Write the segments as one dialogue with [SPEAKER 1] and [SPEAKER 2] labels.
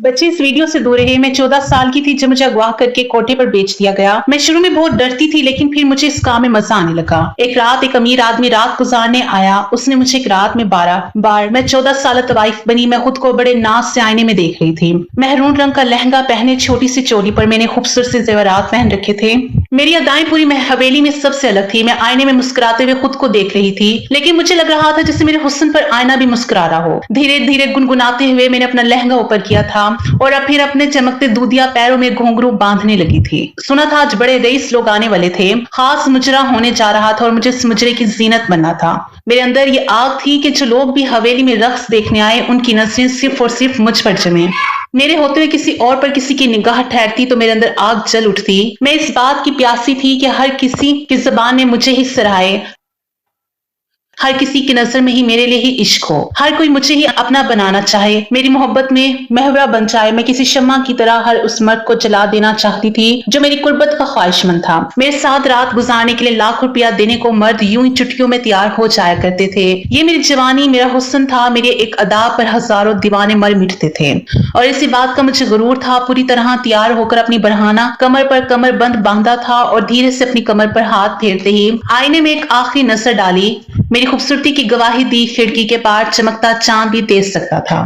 [SPEAKER 1] बच्चे इस वीडियो से दूर रहे। मैं 14 साल की थी जब मुझे अगवा करके कोठे पर बेच दिया गया। मैं शुरू में बहुत डरती थी, लेकिन फिर मुझे इस काम में मजा आने लगा। एक रात एक अमीर आदमी रात गुजारने आया। उसने मुझे एक रात में 12 बार मैं 14 साल तवाइफ बनी। मैं खुद को बड़े नाज से आईने में देख रही थी। महरून रंग का लहंगा पहने, छोटी सी चोली पर मैंने खूबसूरत से जेवरात पहन रखे थे। मेरी अदाएं पूरी हवेली में सबसे अलग थी। मैं आईने में मुस्कुराते हुए खुद को देख रही थी, लेकिन मुझे लग रहा था जैसे मेरे हुस्न पर आईना भी मुस्कुरा रहा हो। धीरे धीरे गुनगुनाते हुए मैंने अपना लहंगा ऊपर किया था और अब फिर अपने चमकते दूधिया पैरों में घुंघरू बांधने लगी थी। सुना था आज बड़े रईस लोग आने वाले थे। खास मुजरा होने जा रहा था और मुझे इस मुजरे की जीनत बनना था। मेरे अंदर ये आग थी कि जो लोग भी हवेली में रक्स देखने आए, उनकी नजरें सिर्फ और सिर्फ मुझ पर जमे। मेरे होते हुए किसी और पर किसी की निगाह ठहरती तो मेरे अंदर आग जल उठती। मैं इस बात की प्यासी थी कि हर किसी की जुबान में मुझे ही सराहे, हर किसी की नजर में ही मेरे लिए ही इश्क हो, हर कोई मुझे ही अपना बनाना चाहे, मेरी मोहब्बत में महवरा बन जाए। मैं किसी शम्मा की तरह हर उस मर्द को जला देना चाहती थी जो मेरी कुर्बत का ख्वाहिशमंद था। मेरे साथ रात गुजारने के लिए लाख रुपया देने को मर्द यूं ही चुटकियों में तैयार हो जाया करते थे। ये मेरी जवानी, मेरा हुस्न था। मेरे एक अदा पर हजारों दीवाने मर मिटते थे और इसी बात का मुझे गुरूर था। पूरी तरह तैयार होकर अपनी बरहाना कमर पर कमर बंद बांधा था और धीरे से अपनी कमर पर हाथ फेरते ही आईने में एक आखिरी नजर डाली। मेरी खूबसूरती की गवाही दी खिड़की के पार चमकता चांद भी देख सकता था।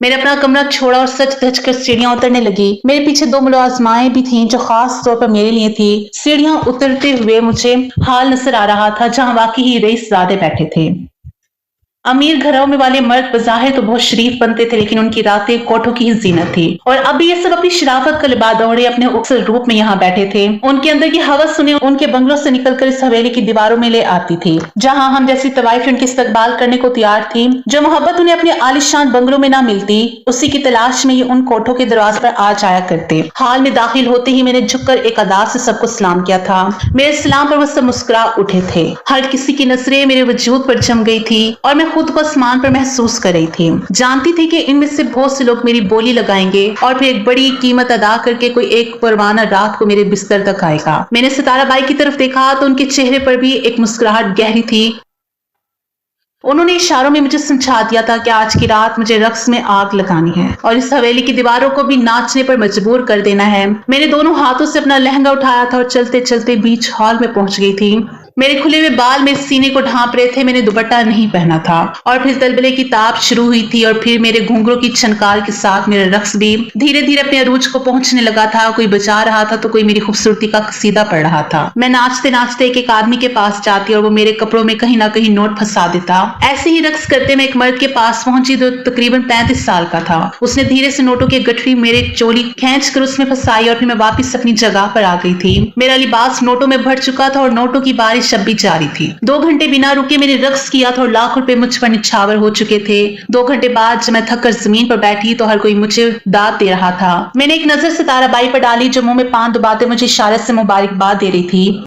[SPEAKER 1] मैंने अपना कमरा छोड़ा और सच धज कर सीढ़ियां उतरने लगी। मेरे पीछे 2 मुलाजमाएं भी थीं जो खास तौर पर मेरे लिए थी। सीढ़ियां उतरते हुए मुझे हाल नजर आ रहा था जहां वाकई ही रईसजादे बैठे थे। अमीर घरों में वाले मर्द बज़ाहिर तो बहुत शरीफ बनते थे, लेकिन उनकी रातें कोठों की ही जीनत थी। और अब ये सब अपनी शराफत का लिबास ओढ़े अपने उक्सर रूप में यहाँ बैठे थे। उनके अंदर की हवस सुने उनके बंगलों से निकलकर इस हवेली की दीवारों में ले आती थी, जहां हम जैसी तवाइफ उनकी इस्तकबाल करने को तैयार थी। जो मोहब्बत उन्हें अपने आलिशान बंगलों में ना मिलती, उसी की तलाश में ये उन कोठों के दरवाजे पर आ जाया करते। हाल में दाखिल होते ही मैंने झुककर एक अदा से सबको सलाम किया था। मेरे सलाम पर वो सब मुस्कुरा उठे थे। हर किसी की नजरें मेरे वजूद पर जम गई थी और मैं खुद को आसमान पर महसूस कर रही थी। जानती थी कि इनमें से बहुत से लोग मेरी बोली लगाएंगे और फिर एक बड़ी कीमत अदा करके कोई एक परवाना रात को मेरे बिस्तर तक आएगा। मैंने सितारा बाई की तरफ देखा तो उनके चेहरे पर भी एक मुस्कुराहट गहरी थी। उन्होंने इशारों में मुझे समझा दिया था कि आज की रात मुझे रक्स में आग लगानी है और इस हवेली की दीवारों को भी नाचने पर मजबूर कर देना है। मैंने दोनों हाथों से अपना लहंगा उठाया था और चलते चलते बीच हॉल में पहुंच गई थी। मेरे खुले हुए बाल मेरे सीने को ढांप रहे थे। मैंने दुपट्टा नहीं पहना था और फिर तलबले की ताप शुरू हुई थी और फिर मेरे घुंघरों की छनकार के साथ मेरा रक्स भी धीरे धीरे अपने अरूज को पहुंचने लगा था। कोई बजा रहा था तो कोई मेरी खूबसूरती का कसीदा पढ़ रहा था। मैं नाचते नाचते एक आदमी के पास जाती और वो मेरे कपड़ों में कहीं ना कहीं नोट फंसा देता। ऐसे ही रक्स करते मैं एक मर्द के पास पहुंची जो तकरीबन 35 साल का था। उसने धीरे से नोटों की गठरी मेरे चोली खींच कर उसमें फंसाई और फिर मैं वापस अपनी जगह पर आ गई थी। मेरा लिबास नोटों में भर चुका था और नोटों की बारिश अब भी जारी थी। 2 घंटे बिना रुके मैंने रक्स किया था और लाख रुपए मुझ पर निछावर हो चुके थे। 2 घंटे बाद जब मैं थक कर जमीन पर बैठी तो हर कोई मुझे दाद दे रहा था। मैंने एक नजर सितारा बाई पर डाली जो मुंह में पान दबाते मुझे इशारे से मुबारकबाद दे रही थी।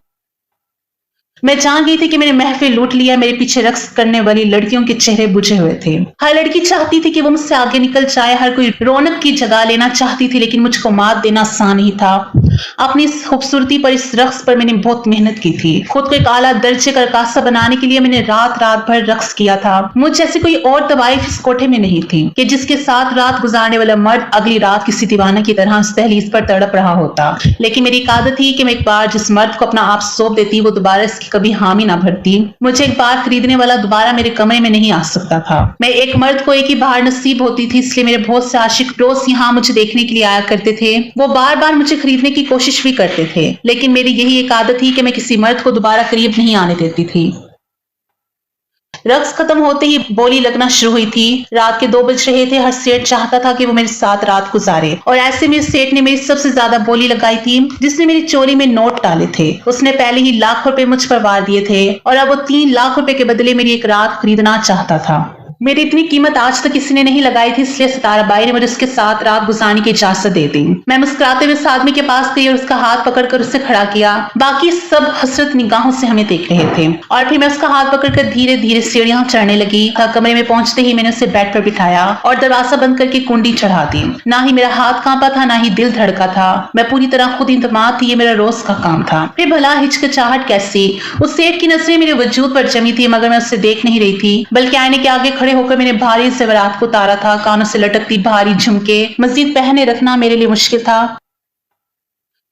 [SPEAKER 1] मैं जान गई थी कि मैंने महफिल लूट लिया। मेरे पीछे रक्स करने वाली लड़कियों के चेहरे बुझे हुए थे। हर लड़की चाहती थी कि वो मुझसे आगे निकल जाए। हर कोई रौनक की जगह लेना चाहती थी, लेकिन मुझको मात देना आसान नहीं था। अपनी इस खूबसूरती पर, इस रक्स पर मैंने बहुत मेहनत की थी। खुद को एक आला दर्जे का रकासा बनाने के लिए मैंने रात रात भर रक्स किया था। मुझ जैसी कोई और तवाइफ इस कोठे में नहीं थी कि जिसके साथ रात गुजारने वाला मर्द अगली रात किसी दीवाना की तरह इस दहलीज पर तड़प रहा होता। लेकिन मेरी एक आदत थी कि मैं एक बार जिस मर्द को अपना आप सौंप देती, वो दोबारा इसकी कभी हामी ना भरती। मुझे एक बार खरीदने वाला दोबारा मेरे कमरे में नहीं आ सकता था। मैं एक मर्द को एक ही बार नसीब होती थी, इसलिए मेरे बहुत से आशिक रोज यहाँ मुझे देखने के लिए आया करते थे। वो बार बार मुझे खरीदने की कोशिश भी करते थे, लेकिन मेरी यही एक आदत थी कि मैं किसी मर्द को दोबारा करीब नहीं आने देती थी। रक्स खत्म होते ही बोली लगना शुरू हुई थी। रात के 2 बज रहे थे। हर सेठ चाहता था कि वो मेरे साथ रात गुजारे और ऐसे में सेठ ने मेरी सबसे ज्यादा बोली लगाई थी, जिसने मेरी चोरी में नोट डाले थे। उसने पहले ही लाख रुपए मुझ पर वार दिए थे और अब वो 3 लाख रुपए के बदले मेरी एक रात खरीदना चाहता था। मेरी इतनी कीमत आज तक किसी ने नहीं लगाई थी, इसलिए सितारा बाई ने मुझे उसके साथ रात गुजारने की इजाजत दे दी। मैं मुस्कुराते हुए उस आदमी के पास गई और उसका हाथ पकड़कर उसे खड़ा किया। बाकी सब हसरत निगाहों से हमें देख रहे थे और फिर मैं उसका हाथ पकड़कर धीरे धीरे सीढ़ियां चढ़ने लगी। कमरे में पहुंचते ही मैंने उसे बेड पर बिठाया और दरवाजा बंद करके कुंडी चढ़ा दी। ना ही मेरा हाथ कांपा था, ना ही दिल धड़का था। मैं पूरी तरह खुद इंतमाद थी। ये मेरा रोज का काम था। फिर भला हिचकिचाहट कैसी? उस सेठ की नजरें मेरे वजूद पर जमी थी, मगर मैं उससे देख नहीं रही थी, बल्कि आईने के आगे खड़े खड़े होकर मैंने भारी ज़ेवरात को उतारा था। कानों से लटकती भारी झुमके मजीद पहने रखना मेरे लिए मुश्किल था।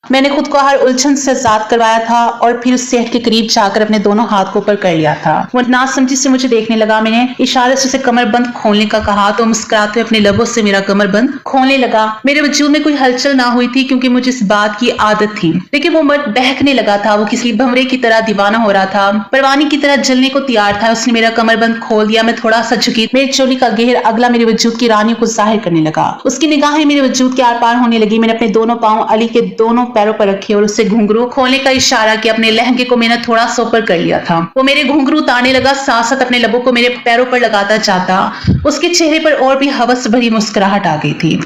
[SPEAKER 1] मैंने खुद को हर उलझन से आजाद करवाया था और फिर उस सेठ के करीब जाकर अपने दोनों हाथ को ऊपर कर लिया था। वो नासमझी से मुझे देखने लगा। मैंने इशारे से उसे कमरबंद खोलने का कहा तो मुस्कुराते हुए अपने लबों से मेरा कमरबंद खोलने लगा। मेरे वजूद में कोई हलचल ना हुई थी क्योंकि मुझे इस बात की आदत थी, लेकिन वो मर्द बहकने लगा था। वो किसी भंवरे की तरह दीवाना हो रहा था, परवानी की तरह जलने को तैयार था। उसने मेरा कमरबंद खोल दिया। मैं थोड़ा सा झुकी। मेरी चोली का घेर अगला मेरे वजूद की रानियों को जाहिर करने लगा। उसकी निगाहें मेरे वजूद के आर पार होने लगी। मैंने अपने दोनों पांव अली के दोनों पैरों पर रखे और उसे घुंघरू खोलने का इशारा किया। अपने लहंगे को मैंने थोड़ा सा ऊपर कर लिया था। वो मेरे घुंघरू उतारने लगा, साथ साथ अपने लबों को मेरे पैरों पर लगाता जाता। उसके चेहरे पर और भी हवस भरी मुस्कुराहट आ गई थी।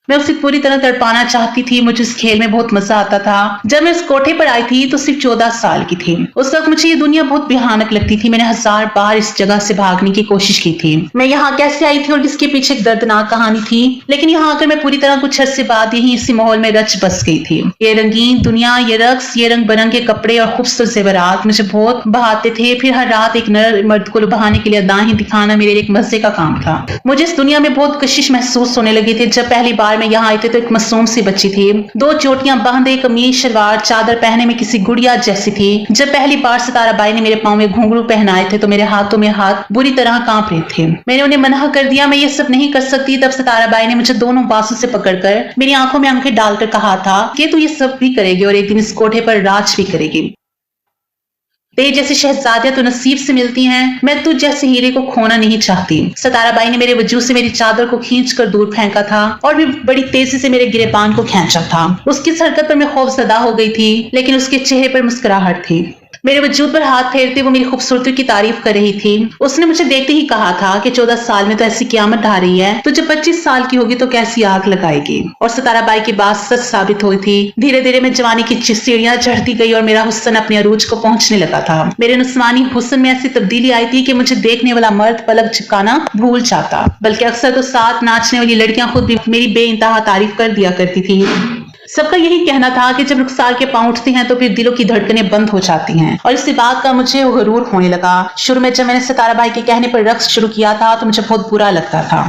[SPEAKER 1] मैं उसे पूरी तरह तड़पाना चाहती थी। मुझे इस खेल में बहुत मजा आता था। जब मैं इस कोठे पर आई थी तो सिर्फ 14 साल की थी। उस वक्त मुझे ये दुनिया बहुत भयानक लगती थी। मैंने 1000 बार इस जगह से भागने की कोशिश की थी। मैं यहाँ कैसे आई थी और इसके पीछे एक दर्दनाक कहानी थी, लेकिन यहाँ आकर मैं पूरी तरह कुछ अरसे बाद यही इसी माहौल में रच बस गई थी। ये रंगीन दुनिया, ये रक्स, ये रंग बिरंगे कपड़े और खूबसूरत ज़ेवरात मुझे बहुत बहाते थे। फिर हर रात एक नर मर्द को लुभाने के लिए अदाएं दिखाना मेरे लिए एक मजे का काम था। मुझे इस दुनिया में बहुत कशिश महसूस होने लगी थी। जब पहली बार मैं यहाँ आई थी तो एक मासूम सी बच्ची थी। 2 चोटियां बांधे, कमीज शलवार चादर पहने में किसी गुड़िया जैसी थी। जब पहली बार सितारा बाई ने मेरे पाँव में घुंघरू पहनाए थे तो मेरे हाथों में हाथ बुरी तरह कांप रहे थे। मैंने उन्हें मना कर दिया, मैं ये सब नहीं कर सकती। तब सितारा बाई ने मुझे दोनों बाजू से पकड़कर मेरी आंखों में आंखें डालकर कहा था कि तू ये सब भी करेगी और एक दिन इस कोठे पर राज भी करेगी। तेरे जैसी शहजादियां तो नसीब से मिलती हैं, मैं तुझ जैसे हीरे को खोना नहीं चाहती। सितारा बाई ने मेरे वजूद से मेरी चादर को खींचकर दूर फेंका था और भी बड़ी तेजी से मेरे गिरेबान को खींचा था। उसकी इस हरकत पर मैं खौफजदा हो गई थी, लेकिन उसके चेहरे पर मुस्कुराहट थी। मेरे वजूद पर हाथ फेरते वो मेरी खूबसूरती की तारीफ कर रही थी। उसने मुझे देखते ही कहा था कि 14 साल में तो ऐसी क़यामत ढा रही है, तो जब 25 साल की होगी तो कैसी आग लगाएगी। और सितारा बाई की बात सच साबित हुई थी। धीरे धीरे मैं जवानी की सीढ़ियां चढ़ती गई और मेरा हुस्न अपने अरूज को पहुंचने लगा था। मेरे नुस्वानी हुस्न में ऐसी तब्दीली आई थी कि मुझे देखने वाला मर्द पलक झपकाना भूल जाता, बल्कि अक्सर तो साथ नाचने वाली लड़कियां खुद भी मेरी बेइंतहा तारीफ कर दिया करती थी। सबका यही कहना था कि जब रुखसार के पांव उठते हैं तो फिर दिलों की धड़कनें बंद हो जाती हैं, और इसी बात का मुझे गरूर होने लगा। शुरू में जब मैंने सितारा बाई के कहने पर रक्स शुरू किया था तो मुझे बहुत बुरा लगता था।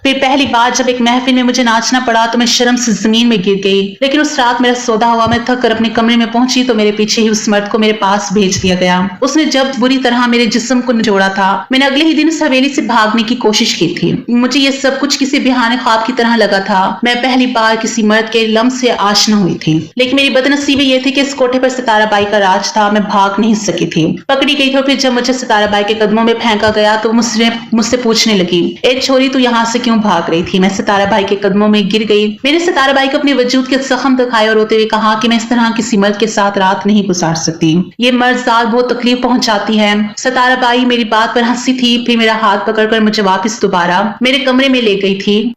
[SPEAKER 1] फिर पहली बार जब एक महफिल में मुझे नाचना पड़ा तो मैं शर्म से जमीन में गिर गई। लेकिन उस रात मेरा सौदा हुआ। मैं थक कर अपने कमरे में पहुंची तो मेरे पीछे ही उस मर्द को मेरे पास भेज दिया गया। उसने जब बुरी तरह मेरे जिस्म को निचोड़ा था। मैंने अगले ही दिन उस हवेली से भागने की कोशिश की थी। मुझे ये सब कुछ किसी बेहाने ख्वाब की तरह लगा था। मैं पहली बार किसी मर्द के लम्स से आशना हुई थी, लेकिन मेरी बदनसीबी ये थी कि इस कोठे पर सितारा बाई का राज था। मैं भाग नहीं सकी थी, पकड़ी गई थी। और फिर जब मुझे सितारा बाई के कदमों में फेंका गया तो मुझसे पूछने लगी, ए छोरी, तू यहाँ से क्यों भाग रही थी? मैं सितारा बाई के कदमों में गिर गई। मैंने सितारा बाई को अपने वजूद के जख्म दिखाए और रोते हुए कहा कि मैं इस तरह किसी मर्द के साथ रात नहीं गुजार सकती। ये मर्द जात बहुत तकलीफ पहुंचाती है। सितारा बाई मेरी बात पर हंसी थी, फिर मेरा हाथ पकड़कर मुझे वापस दोबारा मेरे कमरे में ले गई थी।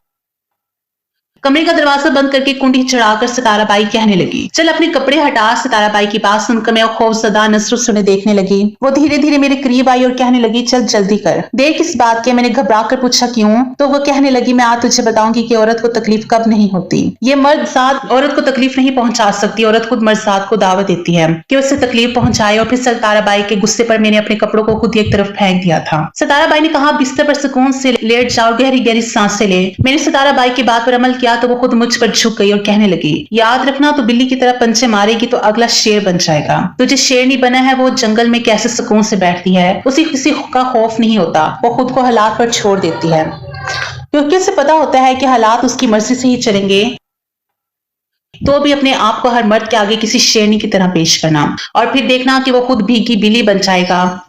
[SPEAKER 1] कमरे का दरवाजा बंद करके कुंडी चढ़ाकर सितारा बाई कहने लगी, चल अपने कपड़े हटा। सितारा बाई की बात सुनकर मैं खौफजदा नजरों से उन्हें देखने लगी। वो धीरे धीरे मेरे करीब आई और कहने लगी, चल जल्दी कर। देर किस बात के? मैंने घबरा कर पूछा, क्यों? तो वो कहने लगी, मैं आज तुझे बताऊंगी कि औरत को तकलीफ कब नहीं होती। ये मर्द जात औरत को तकलीफ नहीं पहुंचा सकती। औरत खुद मर्द जात को दावत देती है कि उसे तकलीफ पहुंचाए। और फिर सितारा बाई के गुस्से पर मैंने अपने कपड़ों को खुद एक तरफ फेंक दिया था। सितारा बाई ने कहा, बिस्तर पर सुकून से लेट जाओ, गहरी गहरी सांसें ले। मैंने सितारा बाई की बात पर अमल किया तो वो खुद मुझ पर झुक गई और कहने लगी, याद रखना, तो बिल्ली की तरह पंचे मारेगी तो अगला शेर बन जाएगा। तुझे शेर नहीं बना है। वो जंगल में कैसे सुकून से बैठती है, उसे किसी का खौफ नहीं होता। वो खुद को हालात पर छोड़ देती है क्योंकि उसे पता होता है कि हालात उसकी मर्जी से ही चलेंगे। तो भी अपने आप को हर मर्द के आगे किसी शेरनी की तरह पेश करना और फिर देखना कि वो खुद भीगी बिल्ली बन जाएगा।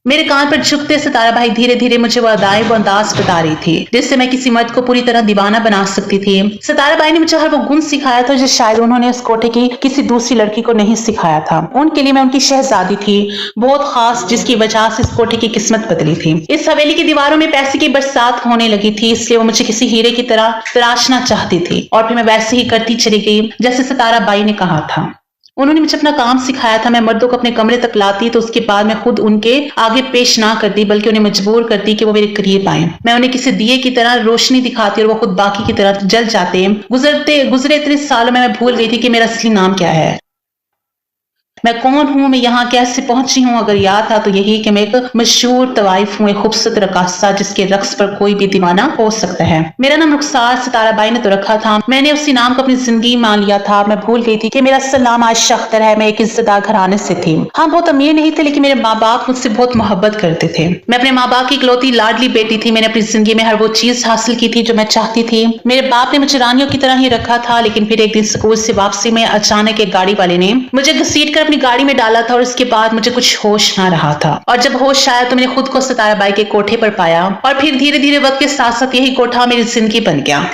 [SPEAKER 1] मेरे कान पर झुकते सितारा बाई धीरे धीरे मुझे वो अदाएं वो अंदाज बता रही थी जिससे मैं किसी मर्द को पूरी तरह दीवाना बना सकती थी। सितारा बाई ने मुझे हर वो गुण सिखाया था जो शायद उन्होंने उस कोठे की किसी दूसरी लड़की को नहीं सिखाया था। उनके लिए मैं उनकी शहजादी थी, बहुत खास, जिसकी वजह से इस कोठे की किस्मत बदली थी। इस हवेली की दीवारों में पैसे की बरसात होने लगी थी, इसलिए वो मुझे किसी हीरे की तरह तराशना चाहती थी। और फिर मैं वैसे ही करती चली गई जैसे सितारा बाई ने कहा था। उन्होंने मुझे अपना काम सिखाया था। मैं मर्दों को अपने कमरे तक लाती तो उसके बाद मैं खुद उनके आगे पेश ना करती, बल्कि उन्हें मजबूर करती कि वो मेरे करीब आए। मैं उन्हें किसी दिए की तरह रोशनी दिखाती और वो खुद बाकी की तरह जल जाते। गुजरे इतने सालों में मैं भूल गई थी कि मेरा असली नाम क्या है। मैं कौन हूँ, मैं यहाँ कैसे पहुंची हूँ? अगर याद था तो यही कि मैं एक मशहूर तवाइफ हूँ, एक खूबसूरत रकासा जिसके रक्स पर कोई भी दीवाना हो सकता है। मेरा नाम रुखसार सितारा बाई ने तो रखा था, मैंने उसी नाम को अपनी जिंदगी मान लिया था। मैं भूल गई थी कि मेरा असल नाम आयशा अख्तर है। मैं एक इज्जतदार घराने से थी। हाँ, बहुत अमीर नहीं थे, लेकिन मेरे माँ बाप मुझसे बहुत मोहब्बत करते थे। मैं अपने माँ बाप की इकलौती लाडली बेटी थी। मैंने अपनी जिंदगी में हर वो चीज हासिल की थी जो मैं चाहती थी। मेरे बाप ने मुझे रानियों की तरह ही रखा था, लेकिन फिर एक दिन स्कूल से वापसी में अचानक एक गाड़ी वाले ने मुझे घसीट कर अपनी गाड़ी में डाला था और उसके बाद मुझे कुछ होश ना रहा था। और जब होश आया तो मैंने खुद को सितारा बाई के कोठे पर पाया और फिर धीरे धीरे वक्त के साथ साथ यही कोठा मेरी जिंदगी बन गया।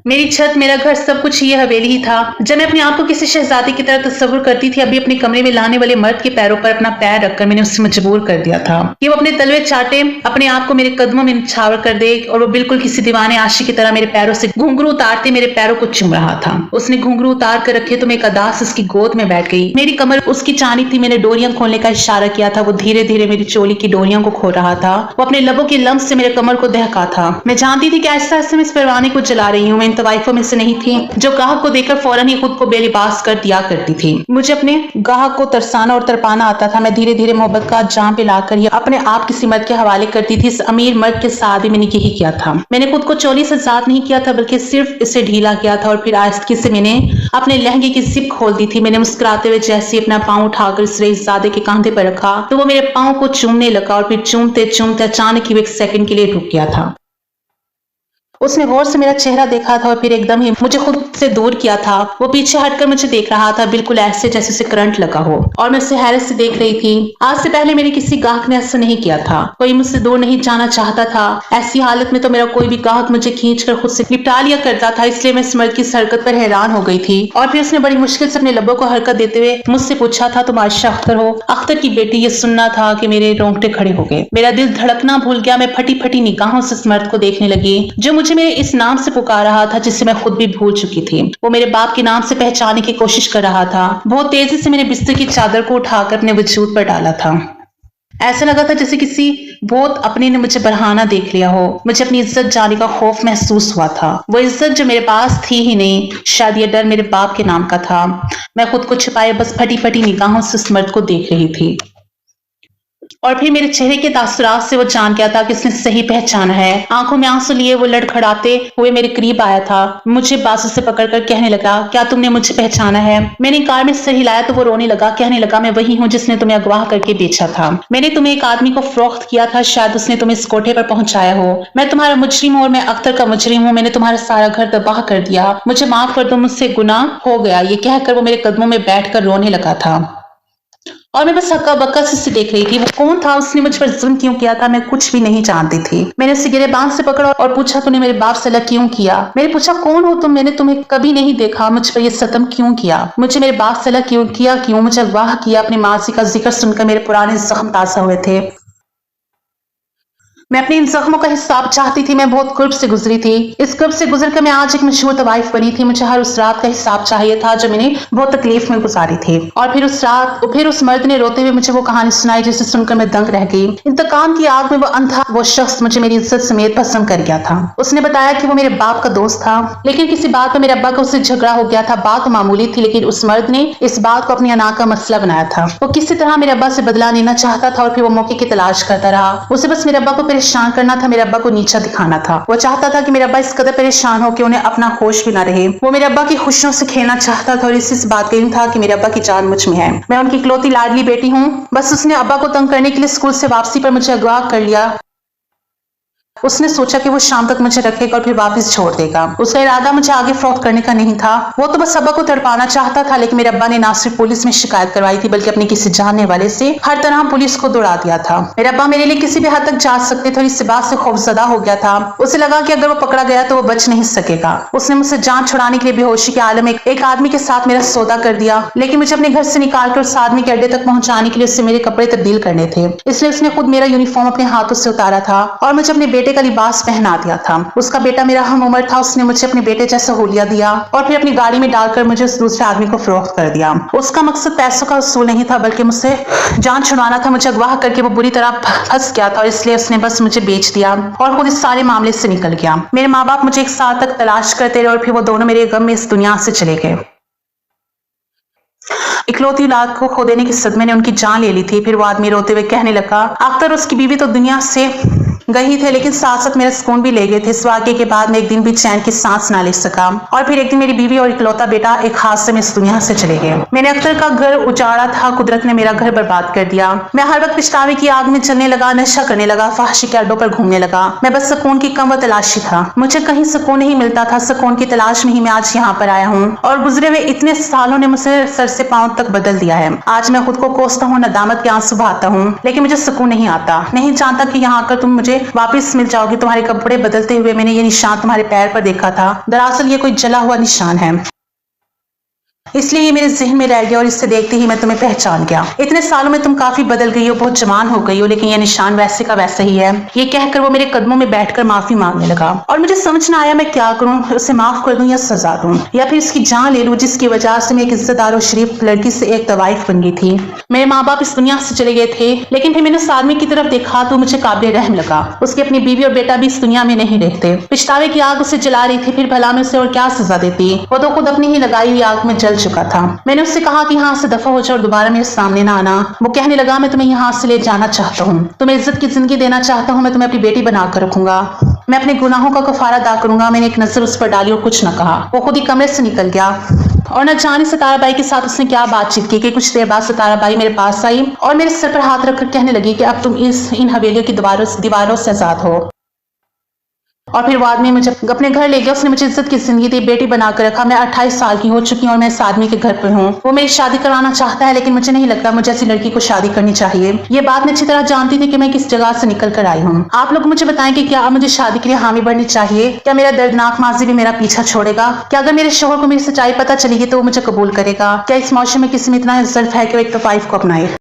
[SPEAKER 1] मेरी छत, मेरा घर, सब कुछ ये हवेली ही था। जब मैं अपने आप को किसी शहजादी की तरह तस्वुर करती थी, अभी अपने कमरे में लाने वाले मर्द के पैरों पर अपना पैर रखकर मैंने उससे मजबूर कर दिया था कि वो अपने तलवे चाटे, अपने आप को मेरे कदमों में निछावर कर दे। और वो बिल्कुल किसी दीवाने आशिक की तरह मेरे पैरों से घुंघरू उतारते मेरे पैरों को चूम रहा था। उसने घुंघरू उतार कर रखे तो मैं एक अदास उसकी गोद में बैठ गई। मेरी कमर उसकी चानी थी। मैंने डोरियां खोलने का इशारा किया था। वो धीरे धीरे मेरी चोली की डोरियों को खोल रहा था। वो अपने लबों की लम्स से मेरे कमर को दहका था। मैं जानती थी कि आहिस्ता आहिस्ता मैं इस परवाने को जला रही हूँ। मैं इन तवाइफों में से नहीं थी जो गाहक को देखकर फौरन ही खुद को बेलिबास कर दिया करती थी। मुझे अपने गाहक को तरसाना और तरपाना आता था। मैं धीरे धीरे मोहब्बत का जाम पिलाकर ही अपने आप किसी मर्द के हवाले करती थी। इस अमीर मर्द के साथ भी मैंने यही किया था। मैंने खुद को चोली से आजाद नहीं किया था, बल्कि सिर्फ इसे ढीला किया था। और फिर आहिस्ता से मैंने अपने लहंगे की जिप खोल दी थी। मैंने मुस्कुराते हुए जैसे अपना पाँव उठाकर इस रईसजादे के कांधे पर रखा तो वो मेरे पाँव को चूमने लगा। और फिर चूमते चूमते अचानक ही एक सेकंड के लिए रुक गया था। उसने गौर से मेरा चेहरा देखा था और फिर एकदम ही मुझे खुद से दूर किया था। वो पीछे हटकर मुझे देख रहा था, बिल्कुल ऐसे जैसे उसे करंट लगा हो। और मैं उसे हैरत से देख रही थी। आज से पहले मेरे किसी गाहक ने ऐसा नहीं किया था। कोई मुझसे दूर नहीं जाना चाहता था। ऐसी हालत में तो मेरा कोई भी गाहक मुझे खींच कर खुद से निपटा लिया करता था। इसलिए मैं इस मर्द की इस हरकत पर हैरान हो गई थी। और फिर उसने बड़ी मुश्किल से अपने लबों को हरकत देते हुए मुझसे पूछा था, तुम आयशा अख्तर हो? अख्तर की बेटी। ये सुनना था कि मेरे रोंगटे खड़े हो गए। मेरा दिल धड़कना भूल गया। मैं फटी फटी निगाहों से इस मर्द को देखने लगी जो मुझे मेरे इस नाम से पुकार रहा था, जिसे मैं खुद भी भूल चुकी थी। वो मेरे बाप के नाम से पहचानने की कोशिश कर रहा था। बहुत तेजी से मैंने बिस्तर की चादर को उठाकर अपने वजूद पर डाला था। ऐसा लगा था जैसे किसी बहुत अपने ने मुझे बरहाना देख लिया हो। मुझे अपनी इज्जत जाने का खौफ महसूस हुआ था। वो इज्जत जो मेरे पास थी ही नहीं, शायद ये डर मेरे बाप के नाम का था। मैं खुद को छिपाए बस फटी फटी निगाहों से उस मर्द को देख रही थी। और फिर मेरे चेहरे के तासुरात से वो जान गया था कि उसने सही पहचाना है। आंखों में आंसू लिए वो लड़खड़ाते हुए मेरे करीब आया था। मुझे बाजू से पकड़कर कहने लगा, क्या तुमने मुझे पहचाना है? मैंने कार में सर हिलाया तो वो रोने लगा, कहने लगा, मैं वही हूँ जिसने तुम्हें अगवा करके बेचा था। मैंने तुम्हें एक आदमी को फरोख्त किया था, शायद उसने तुम्हें इस कोठे पर पहुंचाया हो। मैं तुम्हारा मुजरिम हूँ और मैं अख्तर का मुजरिम हूँ। मैंने तुम्हारा सारा घर तबाह कर दिया। मुझे माफ कर दो, मुझसे गुनाह हो गया। ये कहकर वो मेरे कदमों में बैठकर रोने लगा था। और मैं बस हक्का बक्का से उसे देख रही थी। वो कौन था? उसने मुझ पर जुल्म क्यों किया था? मैं कुछ भी नहीं जानती थी। मैंने उसे गिरेबान से पकड़ा और पूछा, तूने मेरे बाप से अलग क्यों किया? मैंने पूछा, कौन हो तुम? मैंने तुम्हें कभी नहीं देखा। मुझ पर यह सतम क्यों किया? मुझे मेरे बाप से अलग क्यों किया? क्यों मुझे अगवा किया? अपनी मासी का जिक्र सुनकर मेरे पुराने जख्म ताजा हुए थे। मैं अपने इन जख्मों का हिसाब चाहती थी। मैं बहुत कुर्ब से गुजरी थी। इस कुर्ब से गुजर कर मैं आज एक मशहूर तवाइफ बनी थी। मुझे हर उस रात का हिसाब चाहिए था जो मैंने बहुत तकलीफ में गुजारी थी। और फिर उस रात फिर उस मर्द ने रोते हुए मुझे वो कहानी सुनाई जिसे सुनकर मैं दंग रह गई। इंतकाम की आग में वो अंधा वो शख्स मुझे मेरी इज्जत समेत भस्म कर गया था। उसने बताया कि वो मेरे बाप का दोस्त था, लेकिन किसी बात पर मेरे अब्बा का उससे झगड़ा हो गया था। बात मामूली थी, लेकिन उस मर्द ने इस बात को अपनी अना का मसला बनाया था। वो किसी तरह मेरे अब्बा से बदला लेना चाहता था और फिर वो मौके की तलाश करता रहा। उसे बस मेरे अब्बा को परेशान करना था, मेरे अब्बा को नीचा दिखाना था। वो चाहता था कि मेरे अब्बा इस कदर परेशान हो कि उन्हें अपना होश भी ना रहे। वो मेरे अब्बा की खुशियों से खेलना चाहता था और इस बात का था कि मेरे अब्बा की जान मुझ में है। मैं उनकी इकलौती लाडली बेटी हूँ। बस उसने अब्बा को तंग करने के लिए स्कूल से वापसी पर मुझे अगवा कर लिया। उसने सोचा कि वो शाम तक मुझे रखेगा और फिर वापस छोड़ देगा। उसका इरादा मुझे आगे फ्रॉड करने का नहीं था। वो तो बस अब्बा को तड़पाना चाहता था, लेकिन मेरे अब्बा ने ना सिर्फ पुलिस में शिकायत करवाई थी, बल्कि अपने किसी जानने वाले से हर तरह पुलिस को दौड़ा दिया था। मेरे अब्बा मेरे लिए किसी भी हद तक जा सकते थे और इस बात से खौफजदा हो गया था। उसे लगा कि अगर वो पकड़ा गया तो वो बच नहीं सकेगा। उसने मुझसे जान छुड़ाने के लिए बेहोशी के आलम में एक आदमी के साथ मेरा सौदा कर दिया, लेकिन मुझे अपने घर से निकालकर उस आदमी के अड्डे तक पहुंचाने के लिए उससे मेरे कपड़े तब्दील करने थे। इसलिए उसने खुद मेरा यूनिफॉर्म अपने हाथों से उतारा था और मुझे अपने बेटे का लिबास पहना दिया था। उसका बेटा मेरा हम उम्र था। उसने मुझे अपने बेटे जैसा हुलिया दिया और फिर अपनी गाड़ी में डालकर मुझे उस दूसरे आदमी को फरोख्त कर दिया। उसका मकसद पैसों का उसूल नहीं था, बल्कि मुझसे जान छुड़वाना था। मुझे अगवा करके वो बुरी तरह फंस गया था और इसलिए उसने बस मुझे बेच दिया और खुद इस सारे मामले से निकल गया। मेरे माँ बाप मुझे एक साल तक तलाश करते रहे और फिर वो दोनों मेरे गम में इस दुनिया से चले गए। इकलौती औलाद को खो देने के सदमे ने उनकी जान ले ली थी। फिर वो आदमी रोते हुए कहने लगा, अख्तर उसकी बीवी तो दुनिया से गई थे, लेकिन साथ साथ मेरा सुकून भी ले गए थे। इस वाक़े के बाद मैं एक दिन भी चैन की सांस ना ले सका और फिर एक दिन मेरी बीवी और इकलौता बेटा एक हादसे में इस दुनिया से चले गए। मैंने अख्तर का घर उजाड़ा था, कुदरत ने मेरा घर बर्बाद कर दिया। मैं हर वक्त पछतावे की आग में चलने लगा, नशा करने लगा, फहाशी के अड्डों पर घूमने लगा। मैं बस सुकून की कम व तलाशी था। मुझे कहीं सुकून नहीं मिलता था। सुकून की तलाश में ही मैं आज यहाँ पर आया हूँ और गुजरे हुए इतने सालों ने मुझे सर से पांव तक बदल दिया है। आज मैं खुद को कोसता हूँ, नदामत के आंसू बहाता हूँ, लेकिन मुझे सुकून नहीं आता। नहीं जानता कि यहाँ आकर तुम मुझे वापस मिल जाओगे। तुम्हारे कपड़े बदलते हुए मैंने ये निशान तुम्हारे पैर पर देखा था। दरअसल ये कोई जला हुआ निशान है, इसलिए ये मेरे जहन में रह गया और इससे देखते ही मैं तुम्हें पहचान गया। इतने सालों में तुम काफी बदल गई हो, बहुत जवान हो गई हो, लेकिन ये निशान वैसे का वैसा ही है। ये कहकर वो मेरे कदमों में बैठकर माफी मांगने लगा और मुझे समझ ना आया मैं क्या करूं, उसे माफ कर दूं या सजा दूं या फिर इसकी जान ले लूं, जिसकी वजह से मैं एक इज्जतदार और शरीफ लड़की से एक तवाइफ बन गई थी। मेरे माँ बाप इस दुनिया से चले गए थे, लेकिन फिर मैंने उस आदमी की तरफ देखा तो मुझे काबिल रहम लगा। उसकी अपनी बीवी और बेटा भी इस दुनिया में नहीं रहते। पछतावे की आग उसे जला रही थी, फिर भला मैं उसे और क्या सजा देती। वो तो खुद अपनी ही लगाई हुई आग में जल चुका था। मैंने उससे कहा कि यहाँ से दफा हो जाओ और दोबारा मेरे सामने ना आना। वो कहने लगा, मैं तुम्हें यहाँ से ले जाना चाहता हूँ, तुम्हें इज्जत की जिंदगी देना चाहता हूँ, मैं तुम्हें अपनी बेटी बनाकर रखूंगा, मैं अपने गुनाहों का कफारा अदा करूंगा। मैंने एक नजर उस पर डाली और कुछ न कहा। वो खुद ही कमरे से निकल गया और न जाने सितारा बाई के साथ उसने क्या बातचीत की कि कुछ देर बाद सितारा बाई मेरे पास आई और मेरे सर पर हाथ रखकर कहने लगी कि अब तुम इन हवेलियों की दीवारों से आजाद हो। और फिर वो आदमी मुझे अपने घर ले गया। उसने मुझे इज्जत की जिंदगी दी, बेटी बनाकर रखा। मैं 28 साल की हो चुकी हूँ और मैं इस आदमी के घर पर हूँ। वो मेरी शादी करवाना चाहता है, लेकिन मुझे नहीं लगता मुझे ऐसी लड़की को शादी करनी चाहिए। ये बात मैं अच्छी तरह जानती थी कि मैं किस जगह से निकल कर आई हूँ। आप लोग मुझे बताएं कि क्या मुझे शादी के लिए हामी भरनी चाहिए? क्या मेरा दर्दनाक माजी भी मेरा पीछा छोड़ेगा? क्या अगर मेरे शोहर को मेरी सच्चाई पता चलेगी तो वो मुझे कबूल करेगा? क्या इस मौसम में किसी में इतना जुल्फ है कि वो एक तवाइफ को अपनाए?